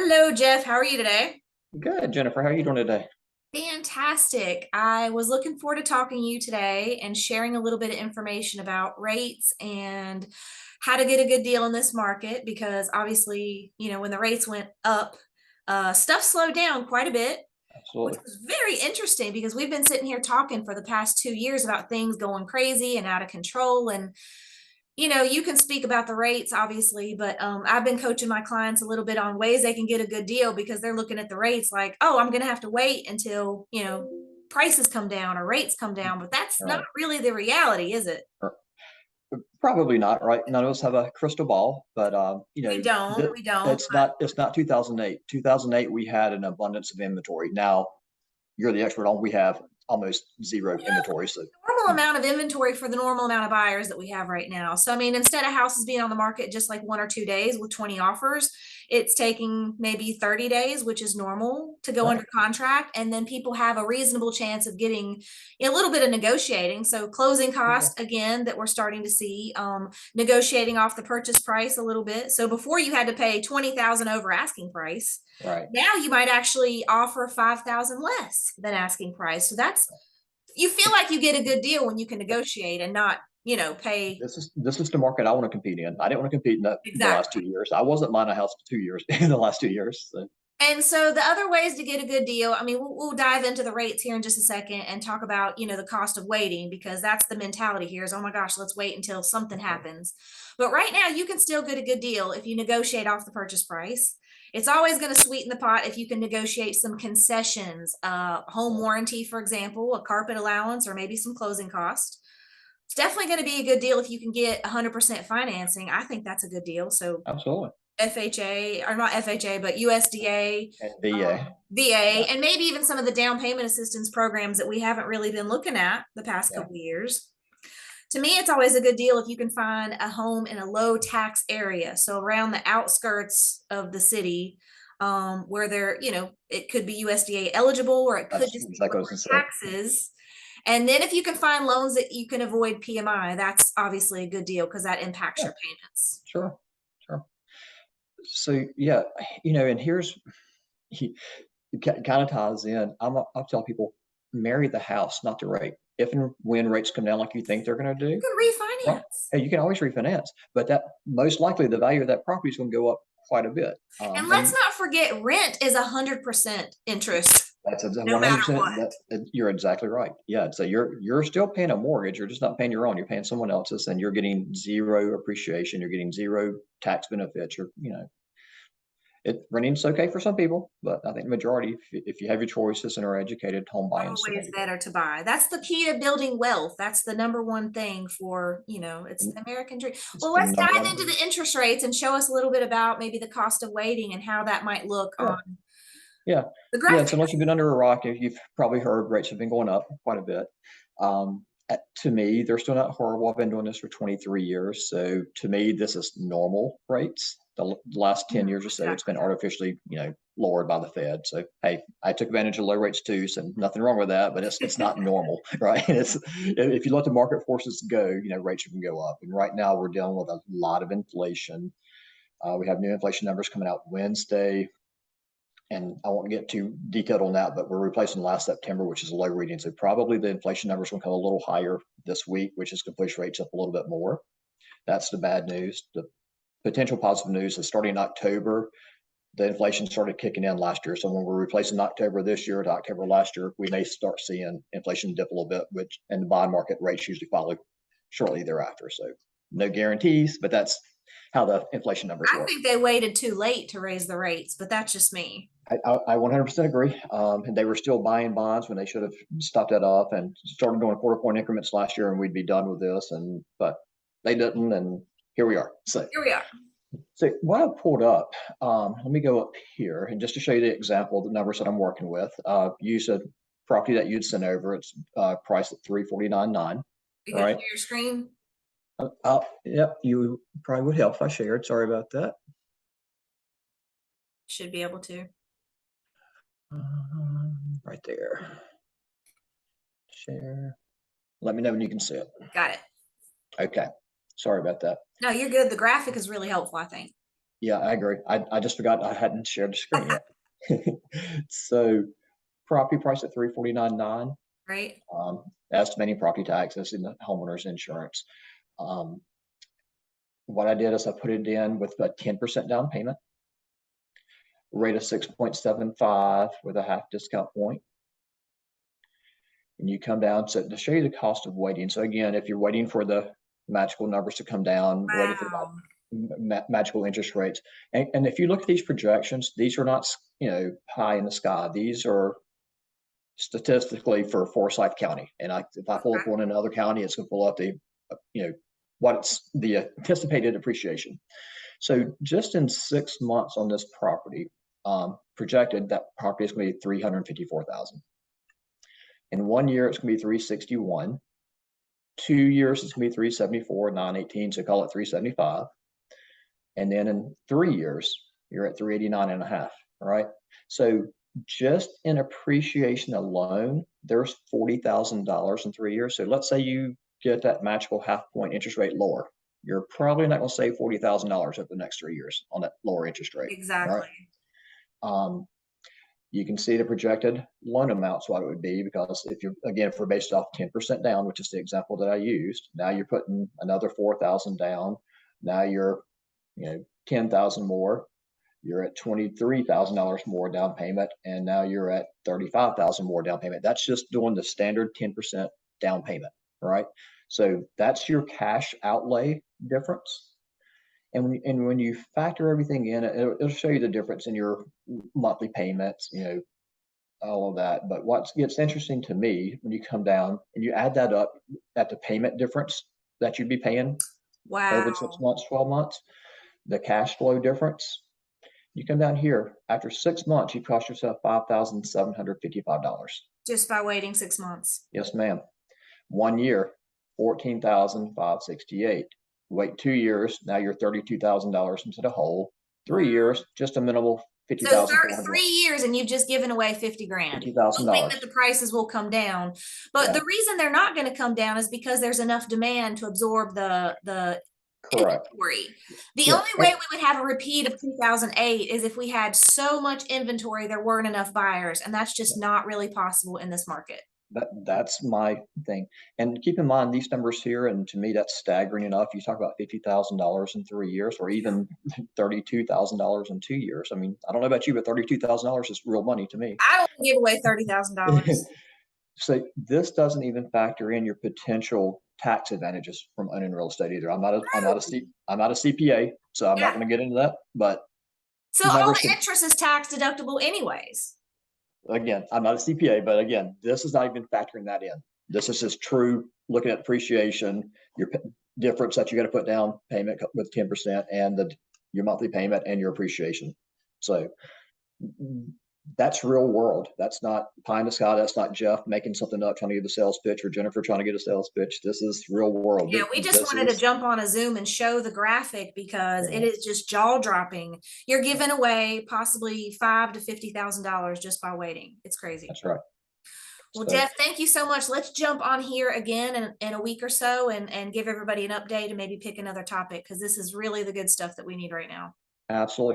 Hello, Jeff. How are you today? Good, Jennifer. How are you doing today? Fantastic. I was looking forward to talking to you today and sharing a little bit of information about rates and how to get a good deal in this market because obviously, when the rates went up, stuff slowed down quite a bit, which Absolutely. was very interesting because we've been sitting here talking for the past 2 years about things going crazy and out of control. And you can speak about the rates, obviously, but I've been coaching my clients a little bit on ways they can get a good deal because they're looking at the rates like, oh, I'm going to have to wait until, prices come down or rates come down. But that's All not right. really the reality, is it? Probably not, right? None of us have a crystal ball, but We don't. We don't. it's not 2008. 2008, we had an abundance of inventory. Now, you're the expert on we have almost zero inventory. So, Normal amount of inventory for the normal amount of buyers that we have right now. So, I mean, instead of houses being on the market just like 1 or 2 days with 20 offers, it's taking maybe 30 days, which is normal to go right. under contract. And then people have a reasonable chance of getting a little bit of negotiating. So, closing Yeah. cost, again, that we're starting to see, negotiating off the purchase price a little bit. So, before you had to pay 20,000 over asking price. Right. Now you might actually offer 5,000 less than asking price. So that's you feel like you get a good deal when you can negotiate and not, pay. This is the market I want to compete in. I didn't want to compete in the last Exactly. 2 years. I wasn't buying a house for 2 years in the last 2 years. So, And so the other ways to get a good deal, I mean, we'll dive into the rates here in just a second and talk about, the cost of waiting because that's the mentality here is, oh my gosh, let's wait until something happens. But right now you can still get a good deal if you negotiate off the purchase price. It's always going to sweeten the pot if you can negotiate some concessions, home warranty, for example, a carpet allowance, or maybe some closing cost. It's definitely going to be a good deal if you can get 100% financing. I think that's a good deal. So absolutely. FHA, or not FHA, but USDA, And VA. VA, Yeah. and maybe even some of the down payment assistance programs that we haven't really been looking at the past Yeah. couple of years. To me, it's always a good deal if you can find a home in a low tax area. So around the outskirts of the city, where it could be USDA eligible or it could That's just be exactly what I lower was going to say. taxes. And then if you can find loans that you can avoid PMI, that's obviously a good deal because that impacts Yeah. your payments. Sure. Sure. So yeah, and here's it kind of ties in. I'll tell people marry the house, not the rate. If and when rates come down like you think they're going to do, You can right? refinance. Hey, you can always refinance, but that most likely the value of that property is going to go up quite a bit. And let's And not forget rent is 100% interest, that's a no matter 100%. what. You're exactly right. Yeah. So you're still paying a mortgage. You're just not paying your own. You're paying someone else's, and you're getting zero appreciation. You're getting zero tax benefits. Renting's okay for some people, but I think the majority, if you have your choices and are educated, home buying is the way Always to go. better to buy. That's the key to building wealth. That's the number one thing for, it's And the American dream. it's Well, the let's number dive one. into the interest rates and show us a little bit about maybe the cost of waiting and how that might look Yeah, on yeah, the yeah. graphic. So unless you've been under a rock, you've probably heard rates have been going up quite a bit. To me, they're still not horrible. I've been doing this for 23 years, so to me, this is normal rates. The last 10 years or so, it's been Exactly. artificially, lowered by the Fed. So hey, I took advantage of low rates too, so nothing wrong with that. But it's not normal, right? It's if you let the market forces go, rates can go up. And right now, we're dealing with a lot of inflation. We have new inflation numbers coming out Wednesday, and I won't get too detailed on that, but we're replacing last September, which is a low reading. So probably the inflation numbers will come a little higher this week, which is going to push rates up a little bit more. That's the bad news. The potential positive news is starting in October, the inflation started kicking in last year. So when we're replacing October this year to October last year, we may start seeing inflation dip a little bit, which and the bond market rates usually follow shortly thereafter. So no guarantees, but that's how the inflation numbers I work. think they waited too late to raise the rates, but that's just me. I 100% agree. And they were still buying bonds when they should have stopped that off and started doing quarter point increments last year, and we'd be done with this. But they didn't, and here we are. So, Here we are. so what I pulled up, let me go up here, and just to show you the example, the numbers that I'm working with, use a property that you'd sent over. It's priced at 349.9. You All can right. share your screen. Yep, you probably would help if I shared. Sorry about that. Should be able to. Right there. Share. Let me know when you can see it. Got it. Okay. Sorry about that. No, you're good. The graphic is really helpful, I think. Yeah, I agree. I just forgot I hadn't shared the screen yet. So property price at 349.9, Right? estimating property taxes and the homeowner's insurance. Um, what I did is I put it in with a 10% down payment, rate of 6.75 with a half discount point. And you come down to show you the cost of waiting. So again, if you're waiting for the magical numbers to come down, waiting for Wow. magical interest rates. And if you look at these projections, these are not, pie in the sky. These are statistically for Forsyth County. And if I pull up one in another county, it's going to pull up the, you know, what's the anticipated appreciation. So just in 6 months on this property, projected that property is going to be 354,000. In 1 year, it's going to be 361. 2 years, it's going to be 374, 918. So call it 375. And then in 3 years, you're at 389 and a half. All right. So just in appreciation alone, there's $40,000 in 3 years. So let's say you get that magical half point interest rate lower. You're probably not going to save $40,000 over the next 3 years on that lower interest rate. All right. Exactly. You can see the projected loan amounts, what it would be, because if we're based off 10% down, which is the example that I used, now you're putting another 4,000 down. Now you're, 10,000 more. You're at $23,000 more down payment, and now you're at 35,000 more down payment. That's just doing the standard 10% down payment, right? So that's your cash outlay difference. And when you factor everything in, it'll show you the difference in your monthly payments, all of that. But what gets interesting to me when you come down and you add that up at the payment difference that you'd be paying over 6 Wow. months, 12 months, the cash flow difference, you come down here after 6 months, you cost yourself $5,755. Just by waiting 6 months. Yes, ma'am. 1 year, 14,568. Wait 2 years, now you're $32,000 into the hole. 3 years, just a minimal So 50,400, 3 years and you've just given away 50 grand, hoping $50,000. that the prices will come down. But Yeah, the reason they're not going to come down is because there's enough demand to absorb the correct. inventory. The Yeah, only way we would have a repeat of 2008 is if we had so much inventory there weren't enough buyers, and that's just not really possible in this market. that's my thing. And keep in mind these numbers here, and to me that's staggering enough. You talk about $50,000 in 3 years, or even $32,000 in 2 years. I mean, I don't know about you, but $32,000 is real money to me. I will give away $30,000. So this doesn't even factor in your potential tax advantages from owning real estate either. I'm not a CPA, so I'm not Yeah. going to get into that. But So all numbers the interest is tax deductible anyways. again, I'm not a CPA, but again, this is not even factoring that in. This is just true looking at appreciation, your difference that you got to put down payment with 10%, and your monthly payment and your appreciation. So that's real world. That's not pie in the sky. That's not Jeff making something up trying to get a sales pitch, or Jennifer trying to get a sales pitch. This is real world. Yeah, we just wanted to jump on a Zoom and show the graphic because it is just jaw dropping. You're giving away possibly $5,000 to $50,000 just by waiting. It's crazy. That's right. Well, So Jeff, thank you so much. Let's jump on here again in a week or so and give everybody an update and maybe pick another topic because this is really the good stuff that we need right now. absolutely.